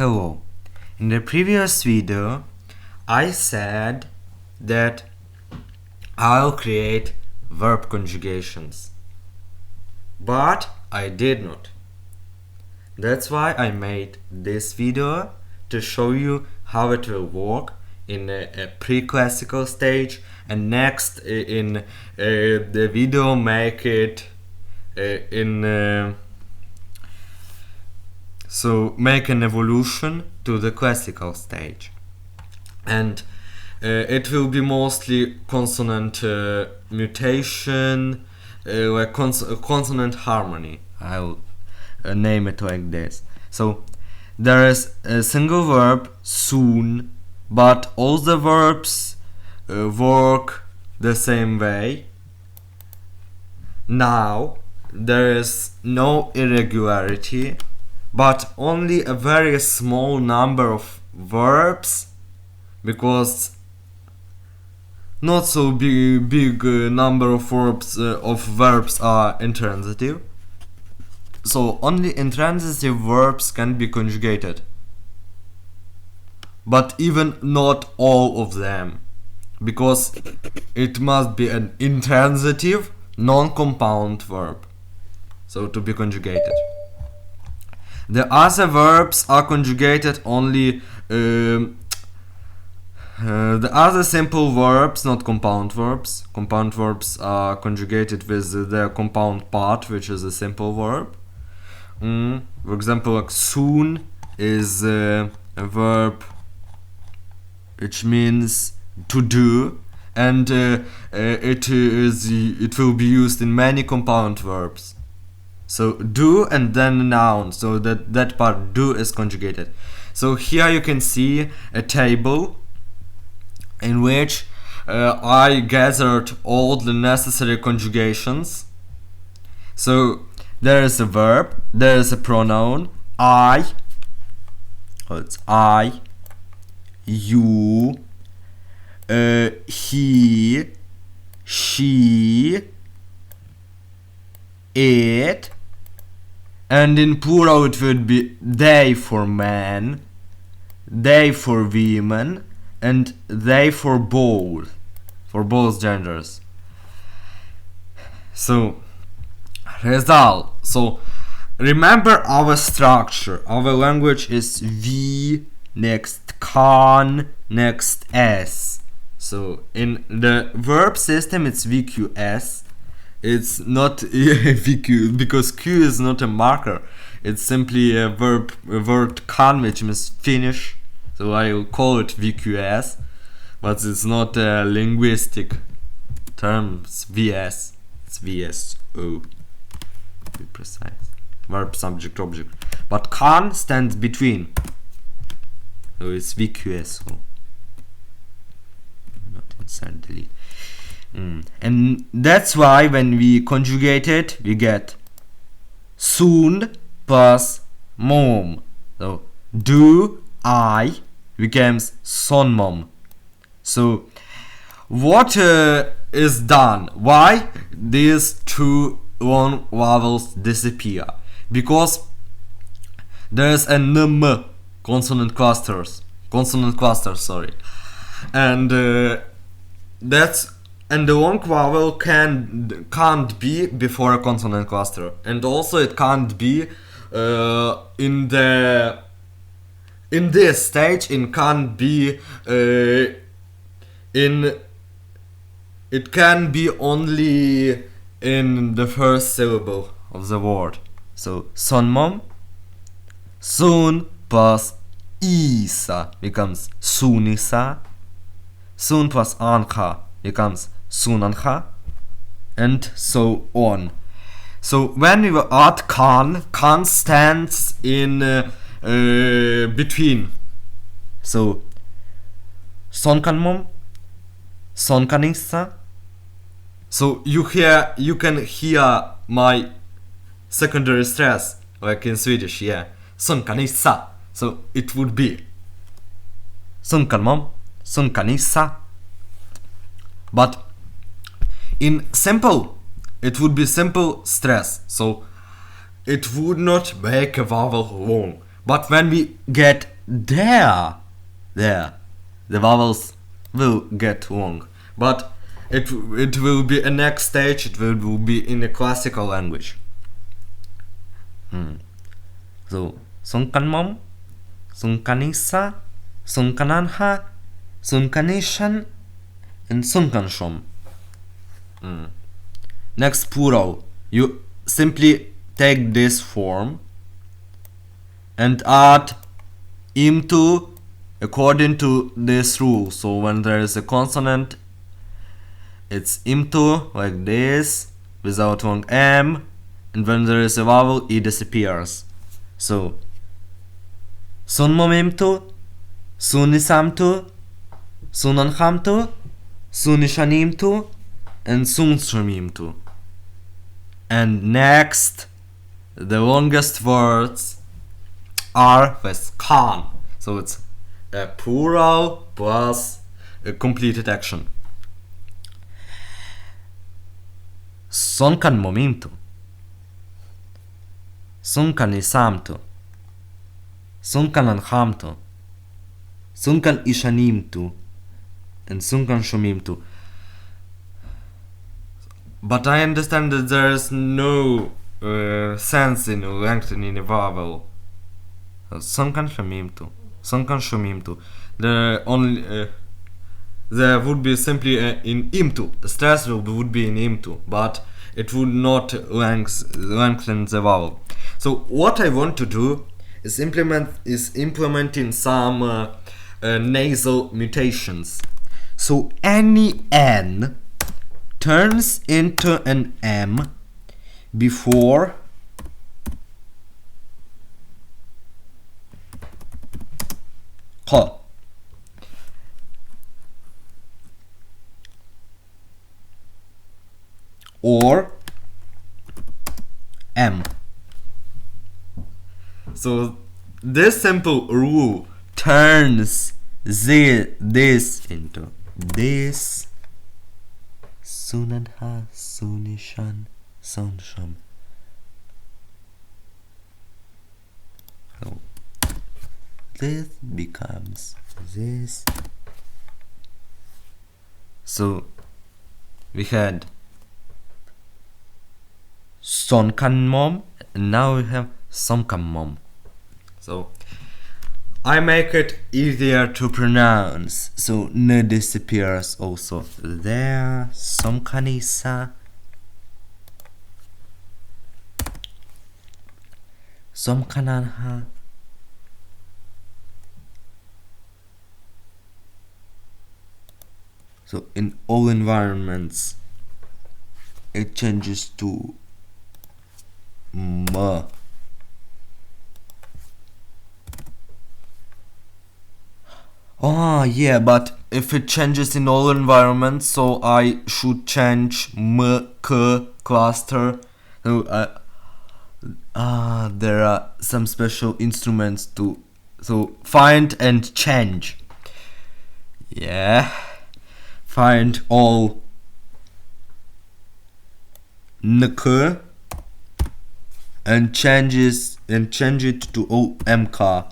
Hello. In the previous video, I said that I'll create verb conjugations, but I did not. That's why I made this video to show you how it will work in a pre-classical stage, and next in the video make it so make an evolution to the classical stage, and it will be mostly consonant mutation, like consonant harmony. I'll name it like this. So there is a single verb soon, but all the verbs work the same way. Now there is no irregularity, but only a very small number of verbs, because not so big number of verbs are intransitive. So only intransitive verbs can be conjugated, but even not all of them, because it must be an intransitive non-compound verb, so to be conjugated. The other verbs are conjugated only the other simple verbs, not compound verbs. Compound verbs are conjugated with their compound part, which is a simple verb. For example, like soon is a verb which means to do, and it will be used in many compound verbs. So do and then noun, so that part do is conjugated. So here you can see a table in which I gathered all the necessary conjugations. So there is a verb, there is a pronoun I, it's I, you, he, she, it, and in plural it would be they for men, they for women, and they for both genders. So result. So remember our structure. Our language is V, next con, next S. So in the verb system it's VQS. It's not VQ, because Q is not a marker. It's simply a word con, which means finish. So I will call it VQS, but it's not a linguistic term. It's VS. It's VSO. To be precise. Verb, subject, object. But con stands between. So it's VQSO. Not inside delete. And that's why when we conjugate it, we get soon plus mom. So do I becomes son mom. So what is done? Why these two long vowels disappear? Because there is a nm consonant cluster, sorry, and and the long vowel can't be before a consonant cluster, and also it can't be in this stage. It can't be it can be only in the first syllable of the word. So son mom, soon plus isa becomes sunisa, soon plus anha becomes sunanha, and so on. So when we add con stands in between. So sonkanmom, sonkanissa. So you can hear my secondary stress, like in Swedish, yeah. Sonkanissa. So it would be sonkanmom, sonkanissa. But in simple, it would be simple stress, so it would not make a vowel long. But when we get there, the vowels will get long. But it will be a next stage. It will be in a classical language. So sunkanmom, sunkanisa, sunkananha, sunkanishan, and sunkanshom. Next plural. You simply take this form and add imtu according to this rule. So when there is a consonant, it's imtu like this without long m, and when there is a vowel, it disappears. So sunmomimtu, sunisamtu, sunanhamtu, sunishanimtu, and sunshamimtu. And next, the longest words are with kan. So it's a plural plus a completed action. Sonkan momimtu, sunkan isamtu, sunkan anhamtu, sunkan ishanimtu, and sunkan shomimtu. But I understand that there is no sense in lengthening a vowel. Sunkan shomimtu, sunkan shomimtu. There would be simply in imtu. The stress would be in imtu, but it would not lengthen the vowel. So what I want to do is implementing some nasal mutations. So any n turns into an m before k. Or m. So this simple rule turns this into this. Sunanha, sunishan, sunsham. So this becomes this. So we had sonkanmom, and now we have somkanmom. So I make it easier to pronounce, so n disappears also there. Somkanisa, somkananha, so in all environments it changes to m. Oh yeah, but if it changes in all environments, so I should change m, k cluster. So there are some special instruments to find and change. Yeah, find all nk and change it to all mk.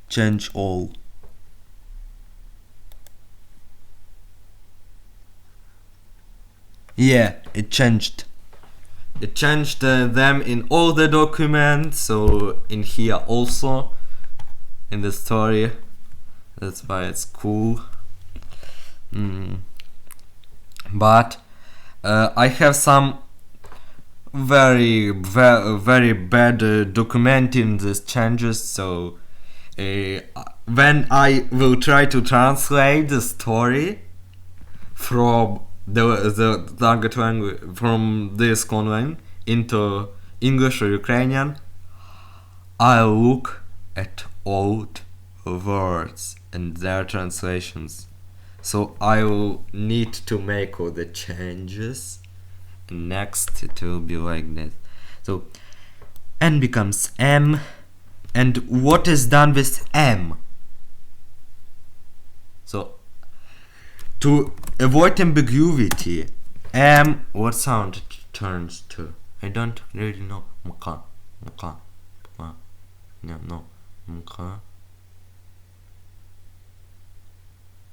Change all. Yeah, it changed. It changed them in all the documents, so in here also, in the story. That's why it's cool. But I have some very bad documenting these changes, so when I will try to translate the story from the target language, from this Conlanging into English or Ukrainian, I look at old words and their translations. So I will need to make all the changes. Next it will be like this. So N becomes M. And what is done with M? So to avoid ambiguity, M, what sound it turns to? I don't really know. no, mk,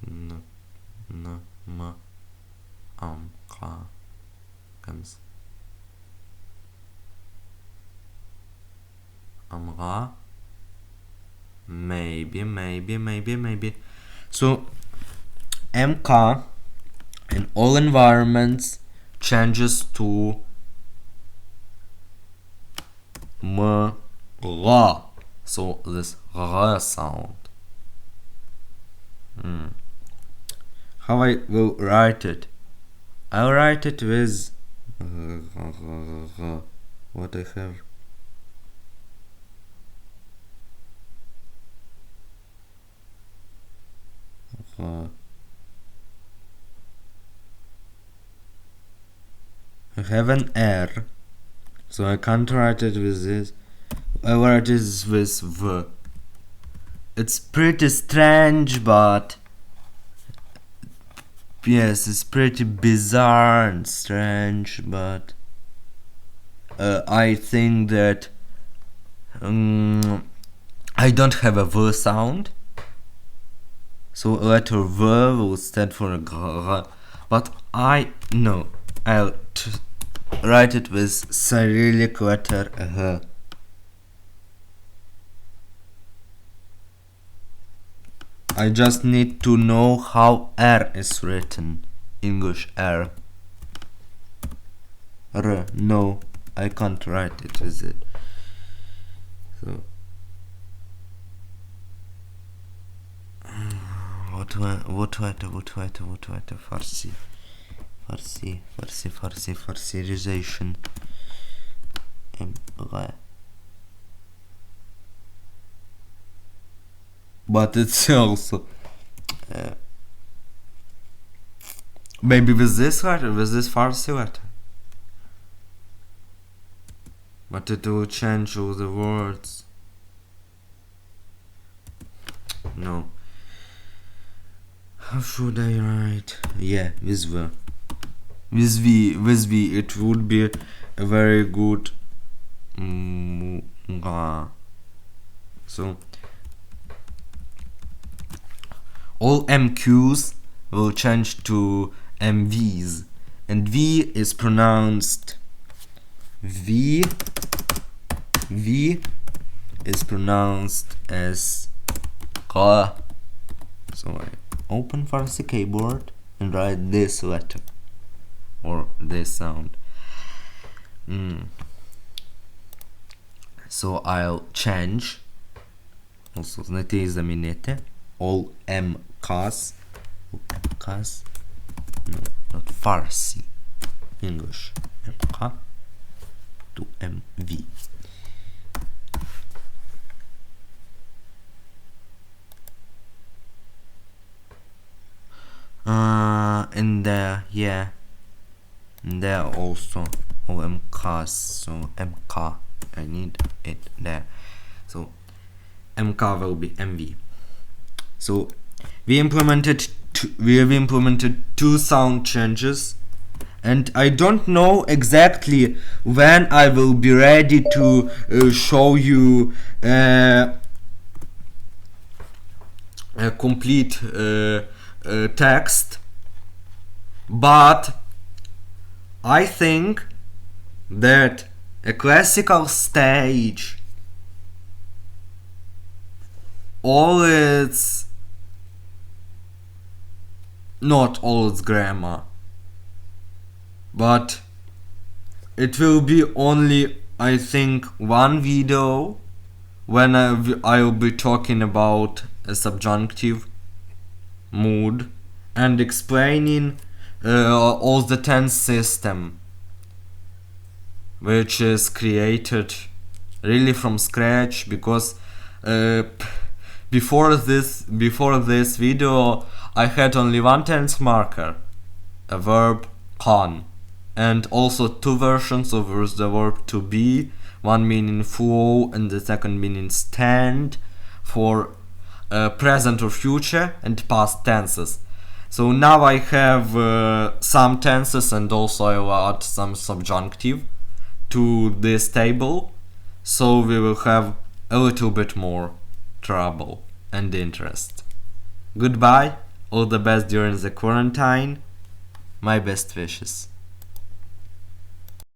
n, m, k, comes amra, maybe. So mk in all environments changes to m, ra. So this r sound. How I will write it? I'll write it with what I have. I have an R, so I can't write it with this. I write it with V. It's pretty strange, but yes, it's pretty bizarre and strange, but I think that I don't have a V sound, so letter V will stand for a G, but I know I'll write it with Cyrillic letter H. I just need to know how R is written. English R. R. No, I can't write it with it. So what Farsiization. But it's also maybe with this letter, with this Farsi letter, but it will change all the words. No. How should I write? Yeah, with V. With V, it would be a very good. So all MQs will change to MVs, and V is pronounced V is pronounced as K. So I open Farsi keyboard and write this letter or this sound. So I'll change also знайти і замінити all MKs, no, not Farsi, English, MK to MV. And there, yeah, and there also all MKs, so MK, I need it there, so MK will be MV. So we have implemented two sound changes, and I don't know exactly when I will be ready to show you a complete text, but I think that a classical stage, not all its grammar, but it will be only, I think, one video when I will be talking about a subjunctive mood and explaining all the tense system, which is created really from scratch, because before this video I had only one tense marker, a verb con, and also two versions of the verb to be, one meaning flow and the second meaning stand, for present or future and past tenses. So now I have some tenses, and also I will add some subjunctive to this table, so we will have a little bit more trouble and interest. Goodbye, all the best during the quarantine, my best wishes.